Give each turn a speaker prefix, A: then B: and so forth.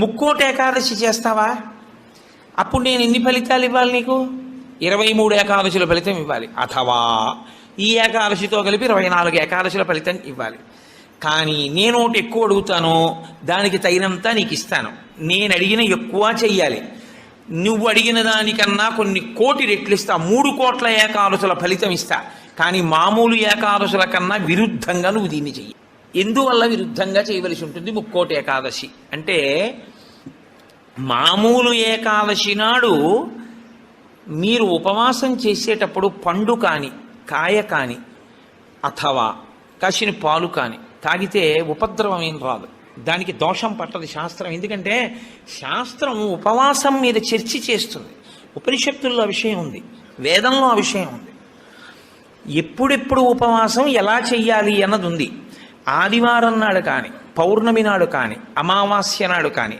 A: ముక్కోటి ఏకాదశి చేస్తావా? అప్పుడు నేను ఎన్ని ఫలితాలు ఇవ్వాలి నీకు? 23 ఏకాదశుల ఫలితం ఇవ్వాలి. అథవా ఈ ఏకాదశితో కలిపి 24 ఏకాదశుల ఫలితం ఇవ్వాలి. కానీ నేను ఒకటి ఎక్కువ అడుగుతాను, దానికి తగినంత నీకు ఇస్తాను. నేను అడిగిన ఎక్కువ చెయ్యాలి. నువ్వు అడిగిన దానికన్నా కొన్ని కోటి రెట్లు ఇస్తా. 3 కోట్ల ఏకాదశుల ఫలితం ఇస్తా. కానీ మామూలు ఏకాదశుల కన్నా విరుద్ధంగా నువ్వు దీన్ని చెయ్యి. ఎందువల్ల విరుద్ధంగా చేయవలసి ఉంటుంది ముక్కోటి ఏకాదశి అంటే, మామూలు ఏకాదశి నాడు మీరు ఉపవాసం చేసేటప్పుడు పండు కాని, కాయ కాని, అథవా కాసిన పాలు కాని తాగితే ఉపద్రవం ఏం రాదు. దానికి దోషం పట్టదు శాస్త్రం. ఎందుకంటే శాస్త్రం ఉపవాసం మీద చర్చ చేస్తుంది. ఉపనిషత్తుల్లో ఆ విషయం ఉంది, వేదంలో ఆ విషయం ఉంది. ఎప్పుడెప్పుడు ఉపవాసం ఎలా చెయ్యాలి అన్నది ఉంది. ఆదివారం నాడు కానీ, పౌర్ణమి నాడు కానీ, అమావాస్య నాడు కానీ,